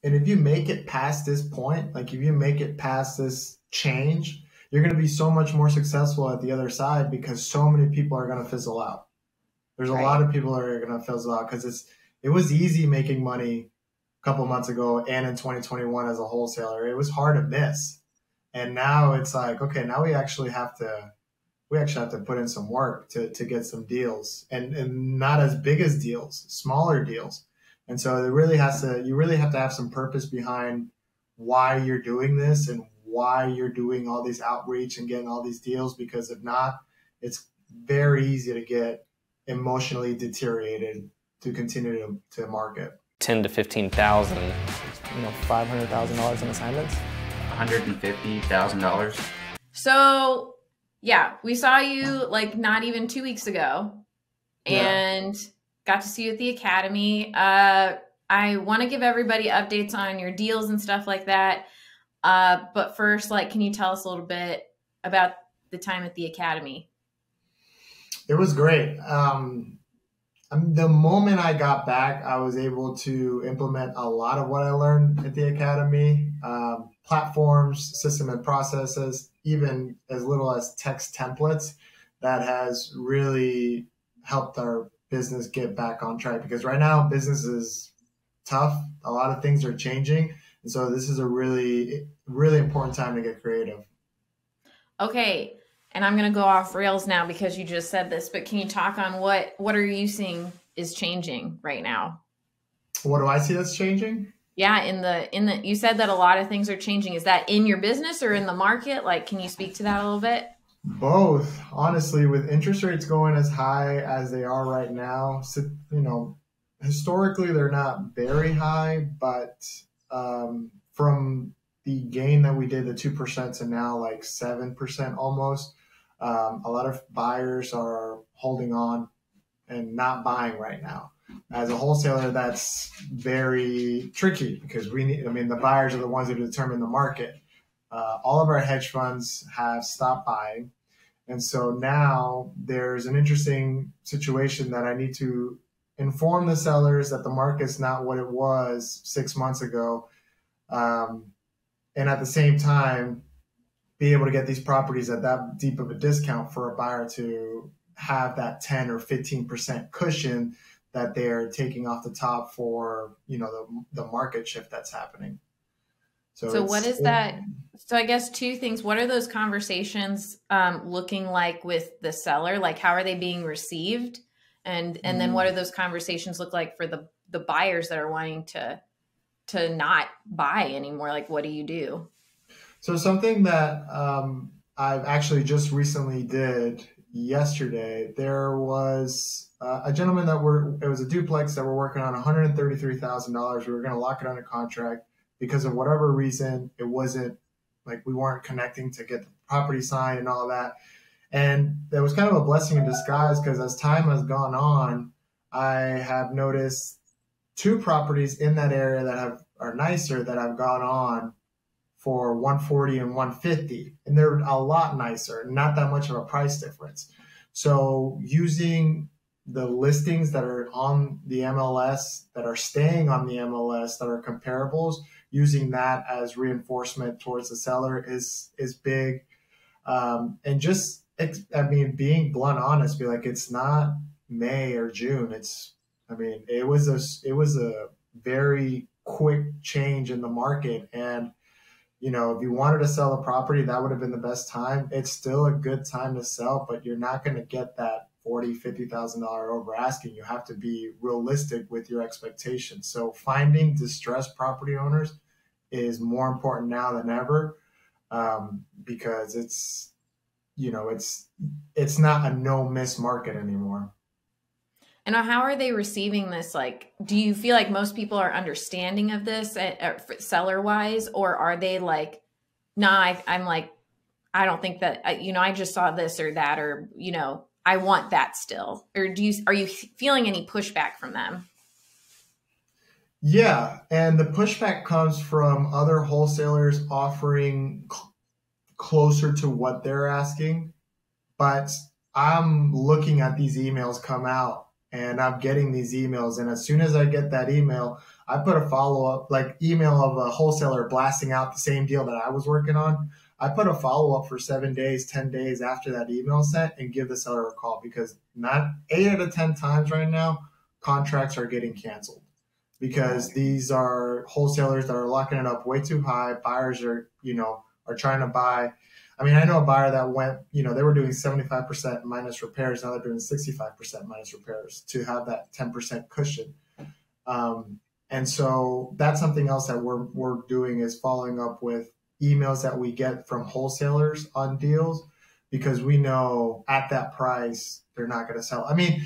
And if you make it past this point, like if you make it past this change, you're going to be so much more successful at the other side because so many people are going to fizzle out. There's a lot Right. of people that are going to fizzle out because it was easy making money a couple months ago and in 2021 as a wholesaler. It was hard to miss. And now it's like, okay, now we actually have to put in some work to get some deals and not as big as deals, smaller deals. And so you really have to have some purpose behind why you're doing this and why you're doing all these outreach and getting all these deals, because if not, it's very easy to get emotionally deteriorated to continue to market. 10 to 15,000. $500,000 in assignments. $150,000. So yeah, we saw you like not even 2 weeks ago and got to see you at the Academy. I want to give everybody updates on your deals and stuff like that. But first, like, can you tell us a little bit about the time at the Academy? It was great. The moment I got back, I was able to implement a lot of what I learned at the Academy, platforms, system and processes, even as little as text templates. That has really helped our business get back on track, because right now business is tough. A lot of things are changing. And so this is a really, really important time to get creative. Okay. And I'm going to go off rails now because you just said this, but can you talk on what are you seeing is changing right now? What do I see that's changing? Yeah. You said that a lot of things are changing. Is that in your business or in the market? Like, can you speak to that a little bit? Both, honestly, with interest rates going as high as they are right now. So, historically they're not very high, but from the gain that we did, the 2% to now like 7% almost, a lot of buyers are holding on and not buying right now. As a wholesaler, that's very tricky because the buyers are the ones that determine the market. All of our hedge funds have stopped buying. And so now there's an interesting situation that I need to inform the sellers that the market's not what it was 6 months ago. And at the same time, be able to get these properties at that deep of a discount for a buyer to have that 10 or 15% cushion that they're taking off the top for, the market shift that's happening. So what is that? So I guess two things. What are those conversations looking like with the seller? Like, how are they being received? And then what do those conversations look like for the buyers that are wanting to not buy anymore? Like, what do you do? So something that I've actually just recently did yesterday, there was a gentleman it was a duplex that we're working on, $133,000. We were going to lock it under contract. Because of whatever reason, it wasn't like we weren't connecting to get the property signed and all that. And that was kind of a blessing in disguise, because as time has gone on, I have noticed 2 properties in that area that are nicer that have gone on for 140 and 150. And they're a lot nicer, not that much of a price difference. So using the listings that are on the MLS, that are staying on the MLS, that are comparables, using that as reinforcement towards the seller is big. And just, being blunt honest, be like, it's not May or June. It was a very quick change in the market. And, if you wanted to sell a property, that would have been the best time. It's still a good time to sell, but you're not going to get that $40,000, $50,000 over asking. You have to be realistic with your expectations. So finding distressed property owners is more important now than ever, because it's not a no miss market anymore. And how are they receiving this? Like, do you feel like most people are understanding of this seller wise, or are they like, nah, I'm like, I don't think that, I just saw this or that, or, I want that still? Or are you feeling any pushback from them? Yeah. And the pushback comes from other wholesalers offering closer to what they're asking. But I'm looking at these emails come out, and I'm getting these emails. And as soon as I get that email, I put a follow-up, like email of a wholesaler blasting out the same deal that I was working on. I put a follow-up for 7 days, 10 days after that email sent and give the seller a call, because not 8 out of 10 times right now, contracts are getting canceled because these are wholesalers that are locking it up way too high. Buyers are, are trying to buy. I mean, I know a buyer that went, they were doing 75% minus repairs. Now they're doing 65% minus repairs to have that 10% cushion. And so that's something else that we're doing, is following up with emails that we get from wholesalers on deals, because we know at that price, they're not going to sell. I mean,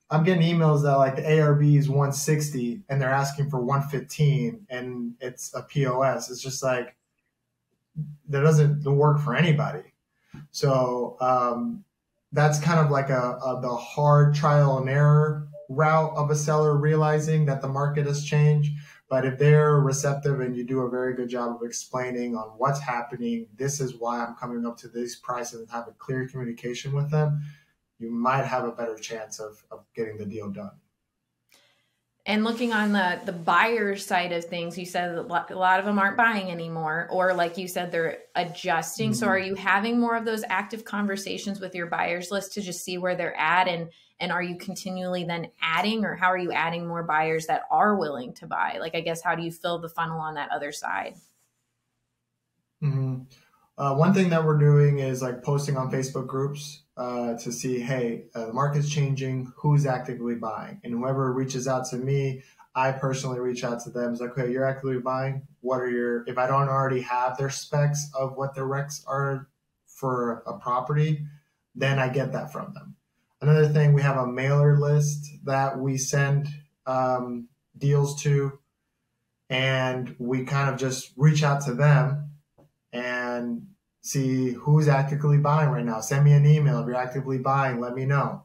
I'm getting emails that like the ARV is 160 and they're asking for 115 and it's a POS. It's just like, that doesn't work for anybody. So that's kind of like the hard trial and error route of a seller realizing that the market has changed. But if they're receptive and you do a very good job of explaining on what's happening, this is why I'm coming up to these prices, and have a clear communication with them, you might have a better chance of getting the deal done. And looking on the buyer side of things, you said that a lot of them aren't buying anymore, or like you said, they're adjusting. Mm-hmm. So are you having more of those active conversations with your buyers list to just see where they're at? And are you continually then adding, or how are you adding more buyers that are willing to buy? Like, I guess, how do you fill the funnel on that other side? Mm-hmm. One thing that we're doing is like posting on Facebook groups to see, hey, the market's changing, who's actively buying? And whoever reaches out to me, I personally reach out to them. It's like, okay, you're actively buying. If I don't already have their specs of what their recs are for a property, then I get that from them. Another thing, we have a mailer list that we send deals to, and we kind of just reach out to them and see who's actively buying right now. Send me an email. If you're actively buying, let me know.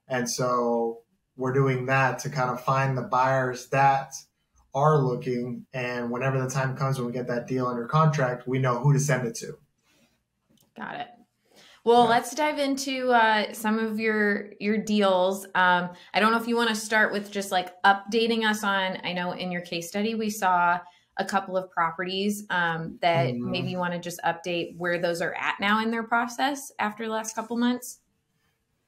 And so we're doing that to kind of find the buyers that are looking. And whenever the time comes when we get that deal under contract, we know who to send it to. Got it. Well, let's dive into some of your deals. I don't know if you want to start with just like updating us on, I know in your case study, we saw a couple of properties that maybe you want to just update where those are at now in their process after the last couple months.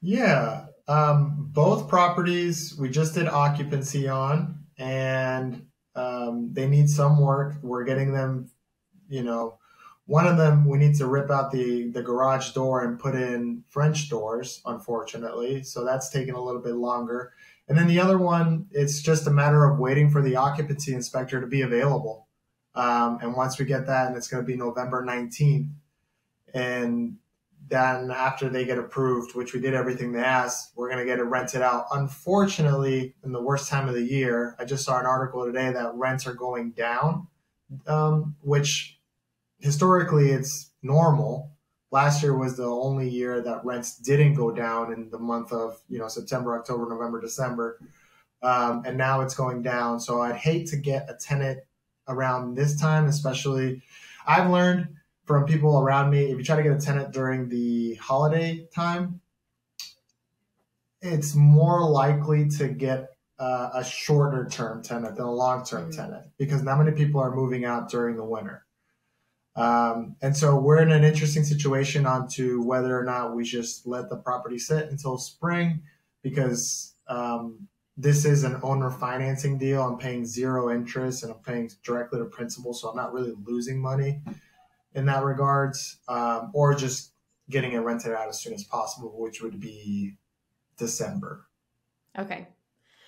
Yeah. Both properties we just did occupancy on, and they need some work. We're getting them, one of them, we need to rip out the garage door and put in French doors, unfortunately. So that's taking a little bit longer. And then the other one, it's just a matter of waiting for the occupancy inspector to be available. And once we get that, and it's going to be November 19th. And then after they get approved, which we did everything they asked, we're going to get it rented out. Unfortunately, in the worst time of the year, I just saw an article today that rents are going down, which historically it's normal. Last year was the only year that rents didn't go down in the month of, September, October, November, December. And now it's going down. So I'd hate to get a tenant around this time, especially. I've learned from people around me, if you try to get a tenant during the holiday time, it's more likely to get a shorter term tenant than a long-term tenant, because not many people are moving out during the winter. And so we're in an interesting situation onto whether or not we just let the property sit until spring, because this is an owner financing deal. I'm paying 0 interest and I'm paying directly to principal, so I'm not really losing money in that regards, or just getting it rented out as soon as possible, which would be December. Okay.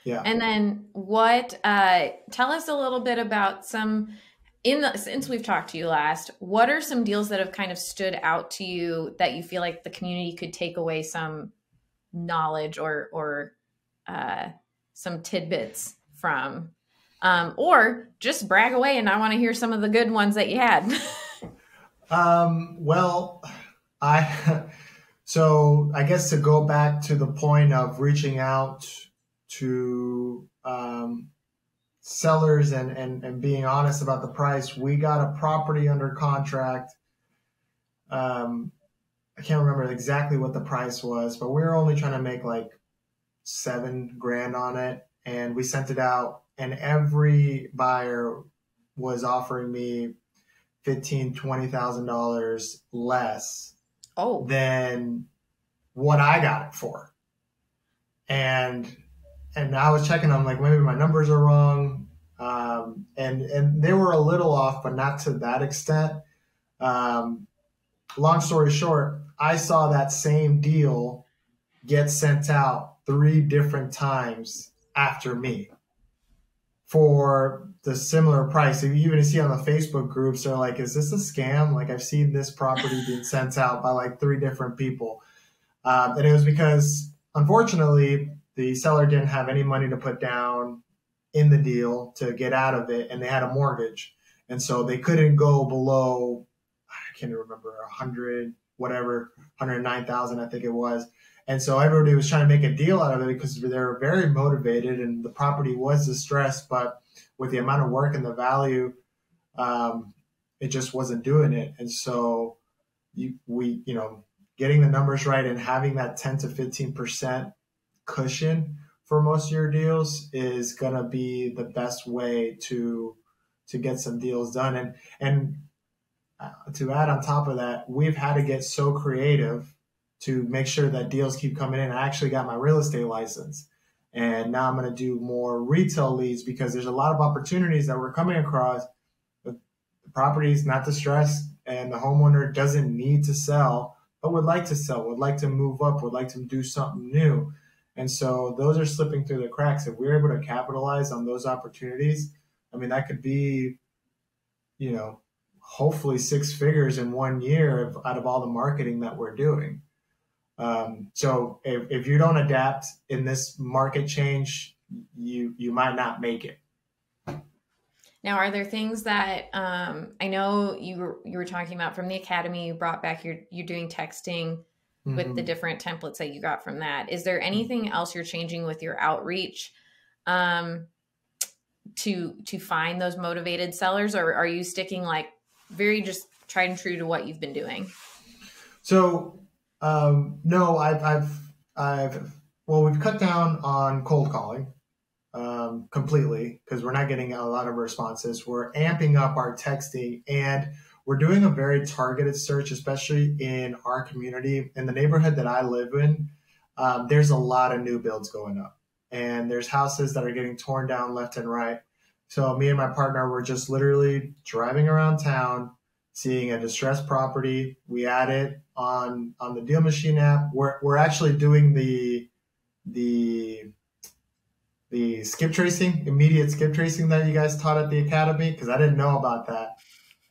Yeah. And then tell us a little bit about since we've talked to you last, what are some deals that have kind of stood out to you that you feel like the community could take away some knowledge or some tidbits from, or just brag away and I want to hear some of the good ones that you had? So I guess to go back to the point of reaching out to sellers and being honest about the price, we got a property under contract. I can't remember exactly what the price was, but we were only trying to make like $7,000 on it. And we sent it out and every buyer was offering me $15,000-$20,000 less than what I got it for. And I was checking, I'm like, maybe my numbers are wrong. And they were a little off, but not to that extent. Long story short, I saw that same deal get sent out 3 different times after me for the similar price. If you even see on the Facebook groups, they're like, is this a scam? Like, I've seen this property being sent out by like 3 different people. And it was because, unfortunately, the seller didn't have any money to put down in the deal to get out of it, and they had a mortgage. And so they couldn't go below, I can't remember, 100, whatever, 109,000, I think it was. And so everybody was trying to make a deal out of it because they were very motivated and the property was distressed, but with the amount of work and the value, it just wasn't doing it. And so getting the numbers right and having that 10 to 15% cushion for most of your deals is going to be the best way to get some deals done. And to add on top of that, we've had to get so creative to make sure that deals keep coming in. I actually got my real estate license, and now I'm going to do more retail leads because there's a lot of opportunities that we're coming across. The property is not distressed and the homeowner doesn't need to sell, but would like to sell, would like to move up, would like to do something new. And so those are slipping through the cracks. If we're able to capitalize on those opportunities, I mean, that could be, hopefully 6 figures in 1 year out of all the marketing that we're doing. So if you don't adapt in this market change, you might not make it. Now, are there things that I know you were talking about from the academy? You brought back you're doing texting with the different templates that you got from that. Is there anything else you're changing with your outreach to find those motivated sellers, or are you sticking like very just tried and true to what you've been doing? So no, we've cut down on cold calling completely because we're not getting a lot of responses. We're amping up our texting, and we're doing a very targeted search, especially in our community. In the neighborhood that I live in, there's a lot of new builds going up, and there's houses that are getting torn down left and right. So me and my partner were just literally driving around town, seeing a distressed property. We add it on the DealMachine app. We're actually doing the skip tracing, immediate skip tracing that you guys taught at the academy, because I didn't know about that.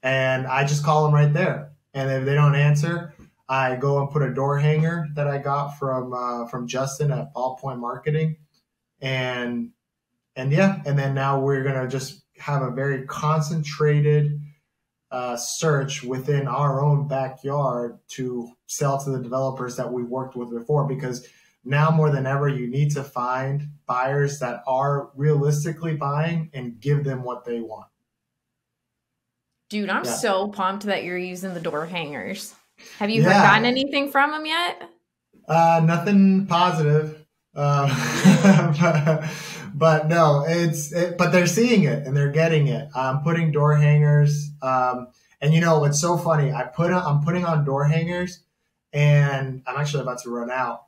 And I just call them right there. And if they don't answer, I go and put a door hanger that I got from Justin at Ballpoint Marketing. And then now we're going to just have a very concentrated search within our own backyard to sell to the developers that we worked with before, because now more than ever, you need to find buyers that are realistically buying and give them what they want. Dude, I'm so pumped that you're using the door hangers. Have you gotten anything from them yet? Nothing positive. But no, but they're seeing it and they're getting it. I'm putting door hangers. And it's so funny. I'm putting on door hangers, and I'm actually about to run out.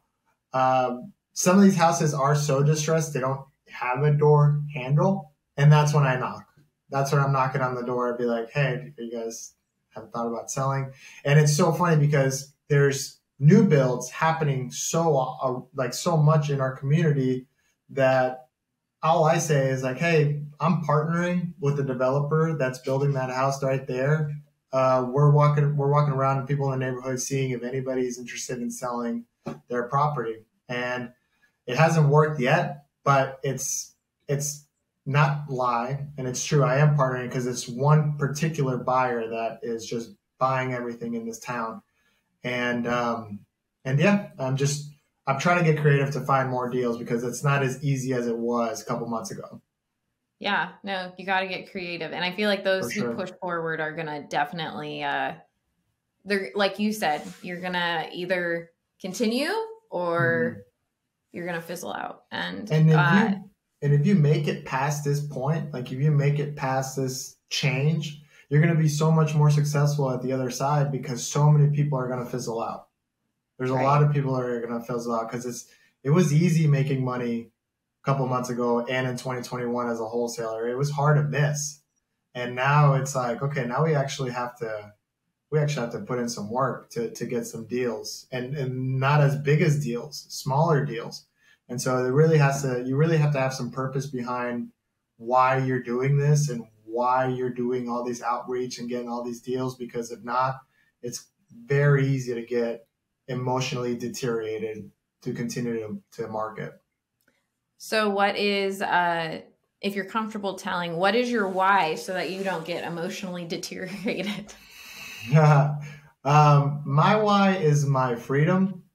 Some of these houses are so distressed, they don't have a door handle. And that's when I knock. That's when I'm knocking on the door and be like, hey, you guys have thought about selling? And it's so funny because there's new builds happening so much in our community that all I say is like, hey, I'm partnering with the developer that's building that house right there. We're walking around and people in the neighborhood seeing if anybody's interested in selling their property. And it hasn't worked yet, but it's not lie, and it's true. I am partnering because it's one particular buyer that is just buying everything in this town. And I'm trying to get creative to find more deals because it's not as easy as it was a couple months ago. Yeah, no, you got to get creative. And I feel like those who push forward are going to definitely, they're like you said, you're going to either continue or you're going to fizzle out. And And if you make it past this point, like if you make it past this change, you're going to be so much more successful at the other side because so many people are going to fizzle out. There's a lot of people that are going to fizzle out because it was easy making money a couple months ago and in 2021 as a wholesaler. It was hard to miss. And now it's like, okay, now we actually have to put in some work to get some deals and not as big as deals, smaller deals. And so you really have to have some purpose behind why you're doing this and why you're doing all these outreach and getting all these deals, because if not, it's very easy to get emotionally deteriorated to continue to market. So what is, if you're comfortable telling, what is your why so that you don't get emotionally deteriorated? My why is my freedom.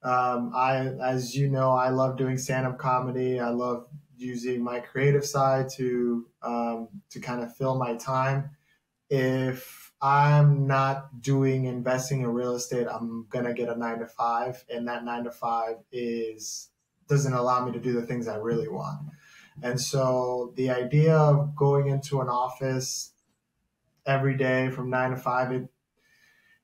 As you know, I love doing stand-up comedy. I love using my creative side to kind of fill my time. If I'm not doing investing in real estate, I'm gonna get a 9-to-5, and that 9-to-5 doesn't allow me to do the things I really want. And so the idea of going into an office every day from 9 to 5,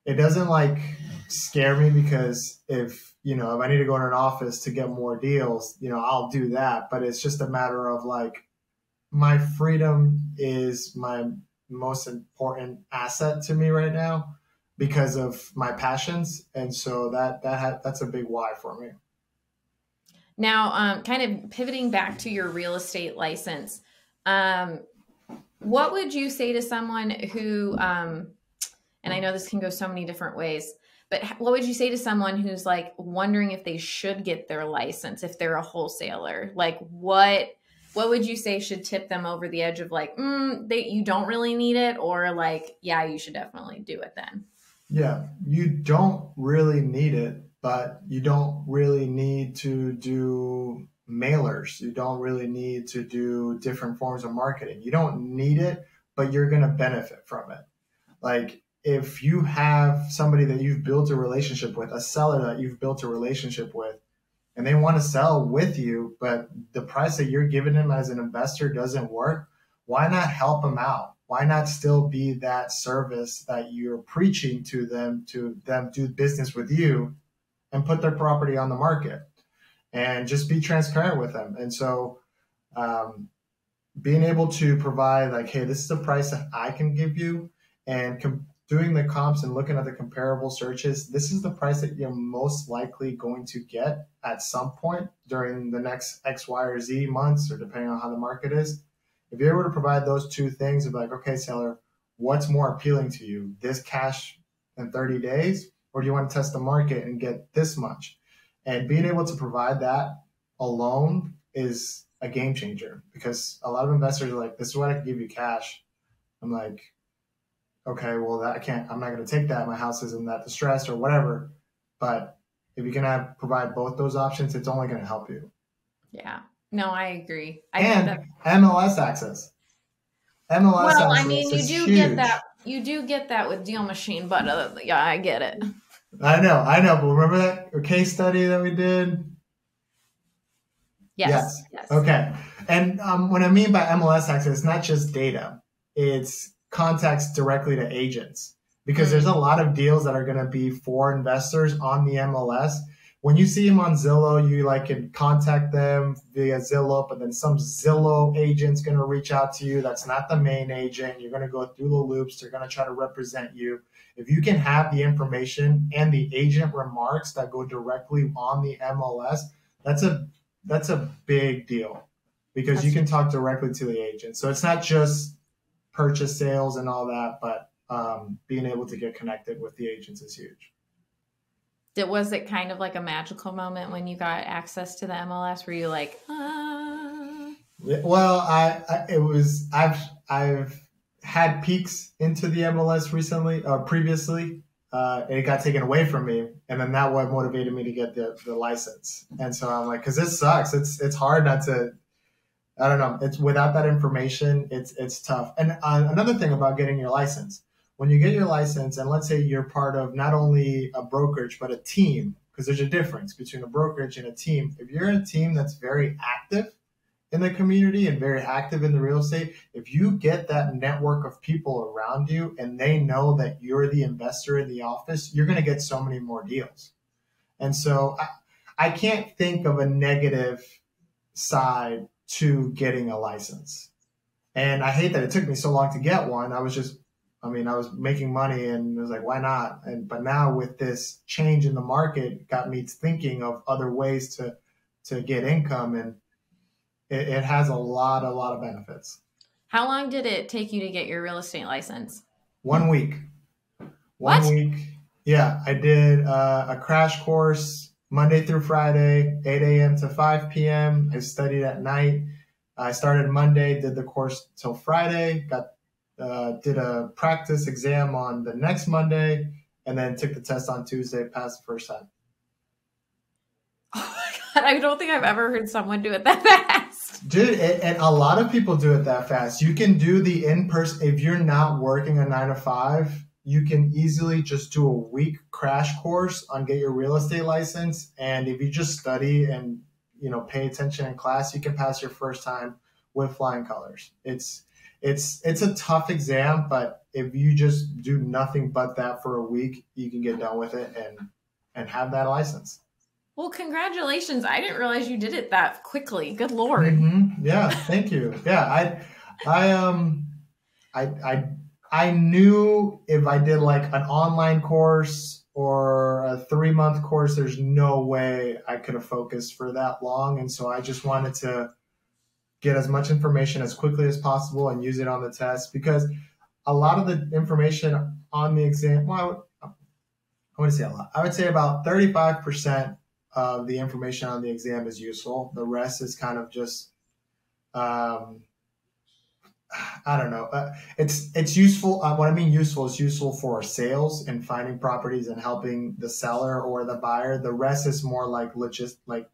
it doesn't like scare me, because if I need to go to an office to get more deals, I'll do that. But it's just a matter of like, my freedom is my most important asset to me right now because of my passions. And so that's a big why for me. Now, kind of pivoting back to your real estate license, what would you say to someone who, and I know this can go so many different ways, but what would you say to someone who's like wondering if they should get their license, if they're a wholesaler? Like what would you say should tip them over the edge of like, you don't really need it, or like, yeah, you should definitely do it then? Yeah, you don't really need it, but you don't really need to do mailers. You don't really need to do different forms of marketing. You don't need it, but you're going to benefit from it. Like, if you have somebody that you've built a relationship with, a seller that you've built a relationship with, and they want to sell with you, but the price that you're giving them as an investor doesn't work, why not help them out? Why not still be that service that you're preaching to them do business with you and put their property on the market, and just be transparent with them? And so being able to provide like, hey, this is the price that I can give you, and doing the comps and looking at the comparable searches, this is the price that you're most likely going to get at some point during the next X, Y, or Z months, or depending on how the market is. If you're able to provide those two things of like, okay, seller, what's more appealing to you? This cash in 30 days, or do you want to test the market and get this much? And being able to provide that alone is a game changer, because a lot of investors are like, this is what I can give you cash. I'm like, okay, well, I'm not going to take that. My house isn't that distressed or whatever. But if you can provide both those options, it's only going to help you. Yeah, no, I agree. And MLS access. I mean, you do get that with DealMachine, but yeah, I get it. I know. But remember that case study that we did? Yes. Okay. And what I mean by MLS access, it's not just data. It's contacts directly to agents, because there's a lot of deals that are going to be for investors on the MLS. When you see them on Zillow, you can contact them via Zillow, but then some Zillow agent's going to reach out to you. That's not the main agent. You're going to go through the loops. They're going to try to represent you. If you can have the information and the agent remarks that go directly on the MLS, that's a big deal, because you can talk directly to the agent. So it's not just purchase sales and all that, but being able to get connected with the agents is huge. Was it kind of like a magical moment when you got access to the MLS? Were you like, Yeah, well, I've had peeks into the MLS recently, previously. It got taken away from me, and then that what motivated me to get the license. And so I'm like, because it sucks. It's hard not to. I don't know. It's without that information, it's tough. And another thing about getting your license, when you get your license, and let's say you're part of not only a brokerage but a team, because there's a difference between a brokerage and a team. If you're in a team that's very active in the community and very active in the real estate, if you get that network of people around you and they know that you're the investor in the office, you're going to get so many more deals. And so I can't think of a negative side to getting a license. And I hate that it took me so long to get one. I was making money and I was like, why not? But now with this change in the market, it got me thinking of other ways to get income, and it has a lot of benefits. How long did it take you to get your real estate license? 1 week. What? 1 week. Yeah, I did a crash course Monday through Friday, 8 a.m. to 5 p.m. I studied at night. I started Monday, did the course till Friday, did a practice exam on the next Monday, and then took the test on Tuesday, passed the first time. Oh my God, I don't think I've ever heard someone do it that fast. Dude, and a lot of people do it that fast. You can do the in-person, if you're not working a 9 to 5, you can easily just do a week crash course on get your real estate license. And if you just study and, pay attention in class, you can pass your first time with flying colors. It's a tough exam, but if you just do nothing but that for a week, you can get done with it and have that license. Well, congratulations. I didn't realize you did it that quickly. Good Lord. Mm-hmm. Yeah. Thank you. Yeah. I knew if I did like an online course or a 3-month course, there's no way I could have focused for that long. And so I just wanted to get as much information as quickly as possible and use it on the test, because a lot of the information on the exam, well, I wouldn't say a lot. I would say about 35% of the information on the exam is useful. The rest is kind of just, I don't know. It's useful. What I mean useful is useful for sales and finding properties and helping the seller or the buyer. The rest is more like like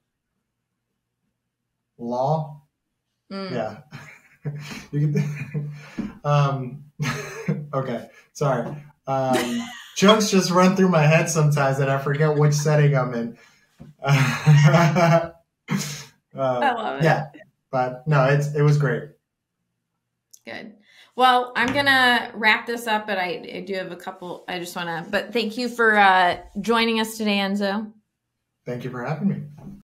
law. Yeah. You can, okay. Sorry. Jokes just run through my head sometimes and I forget which setting I'm in. I love it. Yeah. But no, it was great. Good. Well, I'm going to wrap this up, but I do have a couple. But thank you for joining us today, Enzo. Thank you for having me.